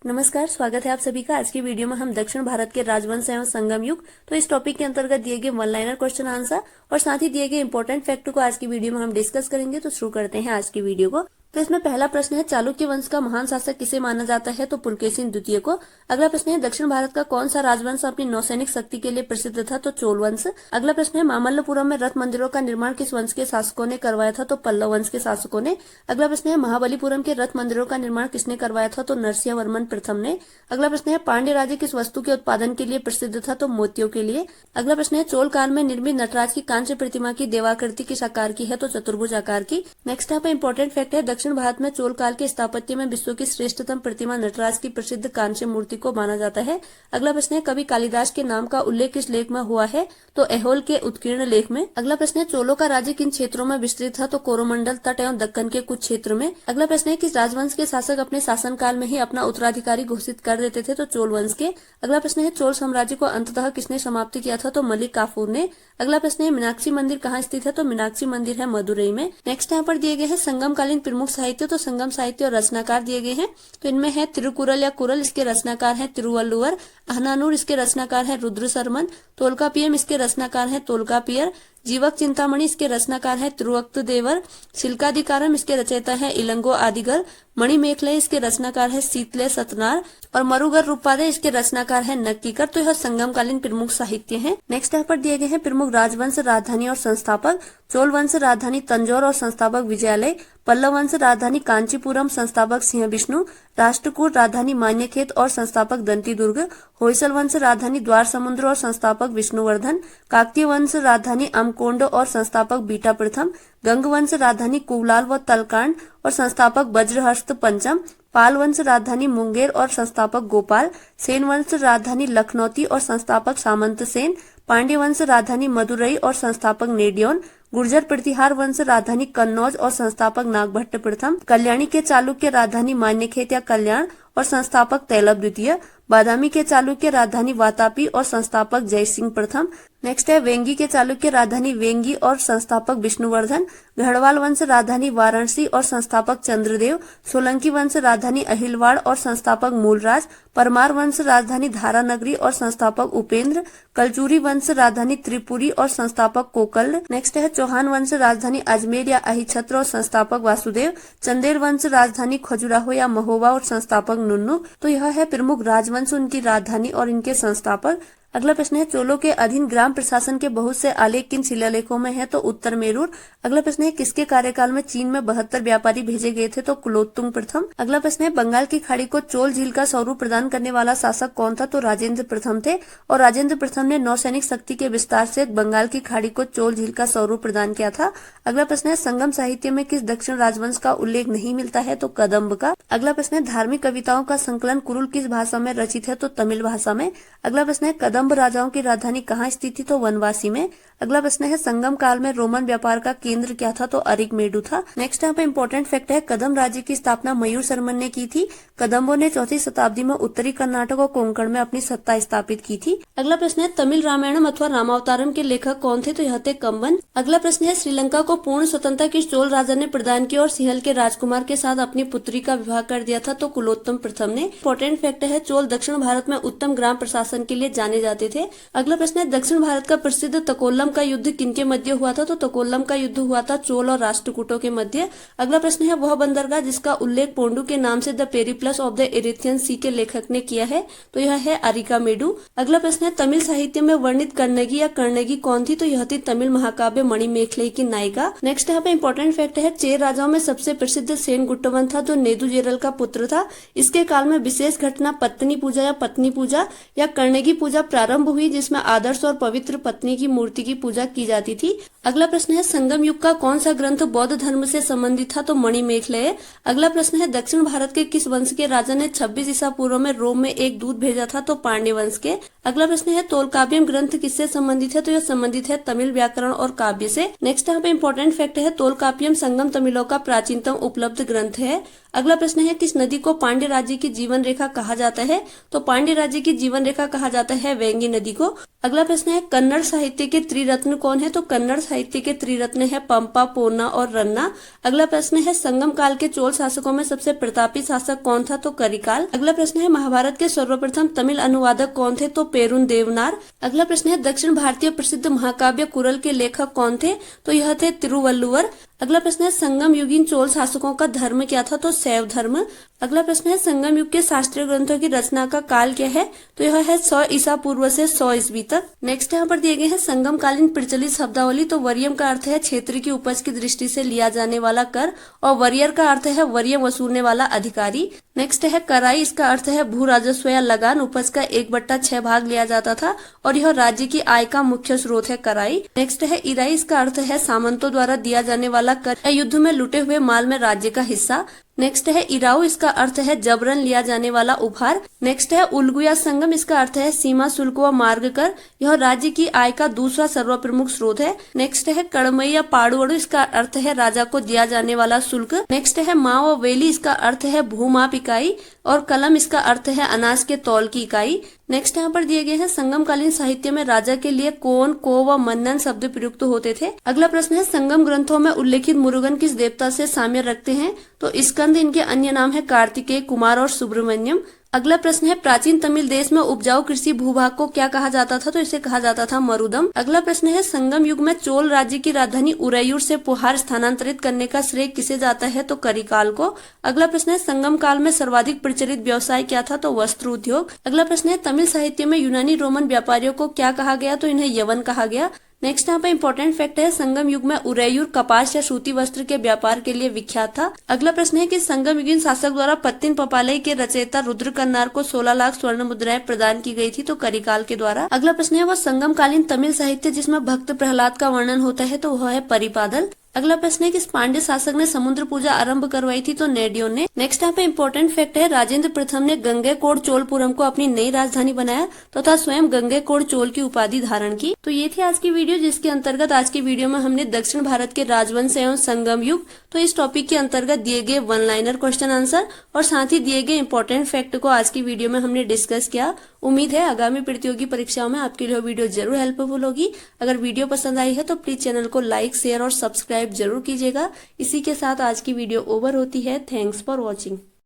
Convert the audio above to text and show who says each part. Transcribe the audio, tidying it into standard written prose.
Speaker 1: नमस्कार, स्वागत है आप सभी का। आज की वीडियो में हम दक्षिण भारत के राजवंश एवं संगम युग तो इस टॉपिक के अंतर्गत दिए गए वन लाइनर क्वेश्चन आंसर और साथ ही दिए गए इंपॉर्टेंट फैक्ट को आज की वीडियो में हम डिस्कस करेंगे। तो शुरू करते हैं आज की वीडियो को। तो इसमें पहला प्रश्न है, चालुक्य वंश का महान शासक किसे माना जाता है? तो पुलकेशिन द्वितीय को। अगला प्रश्न है, दक्षिण भारत का कौन सा राजवंश अपनी नौसैनिक शक्ति के लिए प्रसिद्ध था? तो चोल वंश। अगला प्रश्न है, मामल्लपुरम में रथ मंदिरों का निर्माण किस वंश के शासकों ने करवाया था? तो पल्लव वंश के शासकों ने। अगला प्रश्न है, महाबलीपुरम के रथ मंदिरों का निर्माण किसने करवाया था? तो नरसिंह वर्मन प्रथम ने। अगला प्रश्न है, पांड्य राज्य किस वस्तु के उत्पादन के लिए प्रसिद्ध था? तो मोतियों के लिए। अगला प्रश्न है, चोल काल में निर्मित नटराज की कांस्य प्रतिमा की देवाकृति किस आकार की है? तो चतुर्भुज आकार की। नेक्स्ट यहाँ पे इंपॉर्टेंट फैक्ट है, दक्षिण भारत में चोल काल के स्थापत्य में विश्व की श्रेष्ठतम प्रतिमा नटराज की प्रसिद्ध कांस्य मूर्ति को माना जाता है। अगला प्रश्न है, कवि कालिदास के नाम का उल्लेख किस लेख में हुआ है? तो ऐहोल के उत्कीर्ण लेख में। अगला प्रश्न है, चोलों का राज्य किन क्षेत्रों में विस्तृत था? तो कोरोमंडल तट एवं दक्कन के कुछ क्षेत्र में। अगला प्रश्न है, किस राजवंश के शासक अपने शासनकाल में ही अपना उत्तराधिकारी घोषित कर देते थे? तो चोल वंश के। अगला प्रश्न है, चोल साम्राज्य को अंततः किसने समाप्त किया था? तो मलिक काफूर ने। अगला प्रश्न है, मीनाक्षी मंदिर कहाँ स्थित है? तो मीनाक्षी मंदिर है मदुरई में। नेक्स्ट यहाँ पर दिए गए हैं संगम कालीन प्रमुख साहित्य। तो संगम साहित्य और रचनाकार दिए गए हैं। तो इनमें है तिरुकुरल या कुरल, इसके रचनाकार है तिरुवल्लुवर। अहनानूर, इसके रचनाकार है रुद्र शर्मन। तोलकापियम, इसके रचनाकार है तोलकापियर। जीवक चिंतामणि, इसके रचनाकार है तिरुवक्त देवर। शिल्काधिकारम, इसके रचयिता है इलंगो आदिगर। मणिमेखले, इसके रचनाकार है शीतले सतनार। और मरुगर रूपादे, इसके रचनाकार है नक्कीकर। तो यह संगमकालीन प्रमुख साहित्य है। नेक्स्ट यहाँ पर दिए गए हैं प्रमुख राजवंश, राजधानी और संस्थापक। चोल वंश राजधानी तंजौर और संस्थापक विजयालय। पल्लव वंश राजधानी कांचीपुरम, संस्थापक सिंह विष्णु। राष्ट्रकूट राजधानी मान्यखेत और संस्थापक दंती दुर्ग। होयसल वंश राजधानी द्वार समुद्र और संस्थापक विष्णुवर्धन। काकतीय वंश राजधानी अमकोंड और संस्थापक बीटा प्रथम। गंग वंश राजधानी कुलाल व तलकांड और संस्थापक वज्रहस्त पंचम। पाल वंश राजधानी मुंगेर और संस्थापक गोपाल। सेन वंश राजधानी लखनौती और संस्थापक सामंत सेन। पांड्य वंश राजधानी मदुरई और संस्थापक नेडियोन। गुर्जर प्रतिहार वंश राजधानी कन्नौज और संस्थापक नागभट्ट प्रथम। कल्याणी के चालुक्य राजधानी मान्यखेत या कल्याण और संस्थापक तैलब द्वितीय। बादामी के चालुक्य राजधानी वातापी और संस्थापक जयसिंह प्रथम। नेक्स्ट है वेंगी के चालुक्य राजधानी वेंगी और संस्थापक विष्णुवर्धन। गढ़वाल वंश राजधानी वाराणसी और संस्थापक चंद्रदेव। सोलंकी वंश राजधानी अहिलवाड़ और संस्थापक मूलराज। परमार वंश राजधानी धारानगरी और संस्थापक उपेंद्र। कलचुरी वंश राजधानी त्रिपुरी और संस्थापक कोकल। नेक्स्ट है चौहान वंश राजधानी अजमेर या अहिछत्र और संस्थापक वासुदेव। चंदेल वंश राजधानी खजुराहो या महोबा और संस्थापक नुन्नु। तो यह है प्रमुख राजवंश, उनकी राजधानी और इनके संस्थापक। अगला प्रश्न है, चोलों के अधीन ग्राम प्रशासन के बहुत से आलेख किन शिलालेखों में है? तो उत्तर मेरूर। अगला प्रश्न है, किसके कार्यकाल में चीन में 72 व्यापारी भेजे गए थे? तो कुलोत्तुंग प्रथम। अगला प्रश्न है, बंगाल की खाड़ी को चोल झील का स्वरूप प्रदान करने वाला शासक कौन था? तो राजेंद्र प्रथम थे। और राजेंद्र प्रथम ने नौसैनिक शक्ति के विस्तार से बंगाल की खाड़ी को चोल झील का स्वरूप प्रदान किया था। अगला प्रश्न है, संगम साहित्य में किस दक्षिण राजवंश का उल्लेख नहीं मिलता है? तो कदम्ब का। अगला प्रश्न है, धार्मिक कविताओं का संकलन कुरुल किस भाषा में रचित है? तो तमिल भाषा में। अगला प्रश्न है, कदम्ब राजाओं की राजधानी कहाँ स्थित थी? तो वनवासी में। अगला प्रश्न है, संगम काल में रोमन व्यापार का केंद्र क्या था? तो अरिकमेडु था। नेक्स्ट यहाँ पे इंपॉर्टेंट फैक्ट है, कदम राज्य की स्थापना मयूर शर्मन ने की थी। कदम्बों ने 4वीं शताब्दी में उत्तरी कर्नाटक और कोंकण में अपनी सत्ता स्थापित की थी। अगला प्रश्न है, तमिल रामायणम अथवा रामावतारम के लेखक कौन थे? तो यह थे कंबन। अगला प्रश्न है, श्रीलंका को पूर्ण स्वतंत्रता किस चोल राजा ने प्रदान की और सिंहल के राजकुमार के साथ अपनी पुत्री का विवाह कर दिया था? तो कुलोत्तम प्रथम ने। इंपॉर्टेंट फैक्ट है, चोल दक्षिण भारत में उत्तम ग्राम प्रशासन के लिए जाने जाते थे। अगला प्रश्न है, दक्षिण भारत का प्रसिद्ध तकोल्लम का युद्ध किनके मध्य हुआ था? तो तकोल्लम का युद्ध हुआ था चोल और राष्ट्रकूटों के मध्य। अगला प्रश्न है, वह बंदरगाह जिसका उल्लेख पोंडू के नाम से द पेरिप्लस ऑफ द इरिथियन सी के लेखक ने किया है? तो यह है अरिकामेडु। अगला प्रश्न है, तमिल साहित्य में वर्णित कर्णगी या कर्णगी कौन थी? तो यह थी तमिल महाकाव्य मणिमेखले की नायिका। नेक्स्ट यहाँ पे इंपॉर्टेंट फैक्ट है, चेर राजाओं में सबसे प्रसिद्ध सेन गुट्टवन था जो नेदुजेरल का पुत्र था। इसके काल में विशेष घटना पत्नी पूजा या पत्नी पूजा या कर्णगी पूजा प्रारंभ हुई, जिसमें आदर्श और पवित्र पत्नी की मूर्ति की पूजा की जाती थी। अगला प्रश्न है, संगम युग का कौन सा ग्रंथ बौद्ध धर्म से संबंधित था? तो मणिमेखले। अगला प्रश्न है, दक्षिण भारत के किस वंश के राजा ने 26 ईसा पूर्व में रोम में एक दूत भेजा था? तो पांड्य वंश के। अगला प्रश्न है, तोलकाव्यम ग्रंथ किससे संबंधित है? तो यह संबंधित है तमिल व्याकरण और काव्य से। नेक्स्ट यहाँ पे इंपॉर्टेंट फैक्ट है, तोलकाप्यम संगम तमिलों का प्राचीनतम उपलब्ध ग्रंथ है। अगला प्रश्न है किस नदी को पांड्य राज्य की जीवन रेखा कहा जाता है? तो पांड्य राज्य की जीवन रेखा कहा जाता है वेंगी नदी को। अगला प्रश्न है कन्नड़ साहित्य के त्रिरत्न कौन है? तो कन्नड़ साहित्य के त्रिरत्न है पंपा, पोन्ना और रन्ना। अगला प्रश्न है संगम काल के चोल शासकों में सबसे प्रतापी शासक कौन था? तो करिकाल। अगला प्रश्न है महाभारत के सर्वप्रथम तमिल अनुवादक कौन थे? तो पेरुन देवनार। अगला प्रश्न है दक्षिण भारतीय प्रसिद्ध महाकाव्य कुरल के लेखक कौन थे? तो यह थे तिरुवल्लुवर। अगला प्रश्न है संगम युगीन चोल शासकों का धर्म क्या था? तो शैव धर्म। अगला प्रश्न है संगम युग के शास्त्रीय ग्रंथों की रचना का काल क्या है? तो यह है 100 ईसा पूर्व से 100 ईस्वी तक। नेक्स्ट यहाँ पर दिए गए हैं संगम कालीन प्रचलित शब्दावली। तो वरीयम का अर्थ है क्षेत्र की उपज की दृष्टि से लिया जाने वाला कर और वरीयर का अर्थ है वरीयम वसूलने वाला अधिकारी। नेक्स्ट है कराई, इसका अर्थ है भू राजस्व या लगान। उपज का 1/6 भाग लिया जाता था और यह राज्य की आय का मुख्य स्रोत है कराई। नेक्स्ट है इराई, इसका अर्थ है सामंतों द्वारा दिया जाने वाला कर या युद्ध में लुटे हुए माल में राज्य का हिस्सा। नेक्स्ट है इराऊ, इसका अर्थ है जबरन लिया जाने वाला उपहार। नेक्स्ट है उल्गु या संगम, इसका अर्थ है सीमा शुल्क व मार्ग कर। यह राज्य की आय का दूसरा सर्वप्रमुख स्रोत है। नेक्स्ट है कड़मई या पाड़ुवड़ु, इसका अर्थ है राजा को दिया जाने वाला शुल्क। नेक्स्ट है माँ व वेली, इसका अर्थ है भूमाप इकाई और कलम, इसका अर्थ है अनाज के तौल की इकाई। नेक्स्ट यहाँ पर दिए गए हैं संगम कालीन साहित्य में राजा के लिए कौन, को व मन्नन शब्द प्रयुक्त होते थे। अगला प्रश्न है संगम ग्रंथों में उल्लेखित मुरुगन किस देवता से साम्य रखते हैं? तो स्कंद, इनके अन्य नाम है कार्तिकेय, कुमार और सुब्रमण्यम। अगला प्रश्न है प्राचीन तमिल देश में उपजाऊ कृषि भूभाग को क्या कहा जाता था? तो इसे कहा जाता था मरुदम। अगला प्रश्न है संगम युग में चोल राज्य की राजधानी उरैयूर से पुहार स्थानांतरित करने का श्रेय किसे जाता है? तो करिकाल को। अगला प्रश्न है संगम काल में सर्वाधिक प्रचलित व्यवसाय क्या था? तो वस्त्र उद्योग। अगला प्रश्न है तमिल साहित्य में यूनानी रोमन व्यापारियों को क्या कहा गया? तो इन्हें यवन कहा गया। नेक्स्ट यहाँ पे इंपॉर्टेंट फैक्ट है संगम युग में उरैयूर कपास या सूती वस्त्र के व्यापार के लिए विख्यात था। अगला प्रश्न है कि संगम युगीन शासक द्वारा पत्तिन पपालई के रचयिता रुद्र कन्नार को 16 लाख स्वर्ण मुद्राएं प्रदान की गई थी। तो करिकाल के द्वारा। अगला प्रश्न है वह संगम कालीन तमिल साहित्य जिसमें भक्त प्रहलाद का वर्णन होता है तो वह है परिपादल। अगला प्रश्न है किस पांड्य शासक ने समुद्र पूजा आरंभ करवाई थी? तो नेडियों ने। नेक्स्ट यहाँ पे इंपॉर्टेंट फैक्ट है राजेंद्र प्रथम ने गंगेकोंड चोलपुरम को अपनी नई राजधानी बनाया तथा स्वयं गंगेकोंड चोल की उपाधि धारण की। तो ये थी आज की वीडियो जिसके अंतर्गत आज की वीडियो में हमने दक्षिण भारत के राजवंश एवं संगम युग तो इस टॉपिक के अंतर्गत दिए गए वन लाइनर क्वेश्चन आंसर और साथ ही दिए गए इंपॉर्टेंट फैक्ट को आज की वीडियो में हमने डिस्कस किया। उम्मीद है आगामी प्रतियोगी परीक्षाओं में आपके लिए वीडियो जरूर हेल्पफुल होगी। अगर वीडियो पसंद आई है तो प्लीज चैनल को लाइक, शेयर और सब्सक्राइब जरूर कीजिएगा। इसी के साथ आज की वीडियो ओवर होती है। Thanks for watching.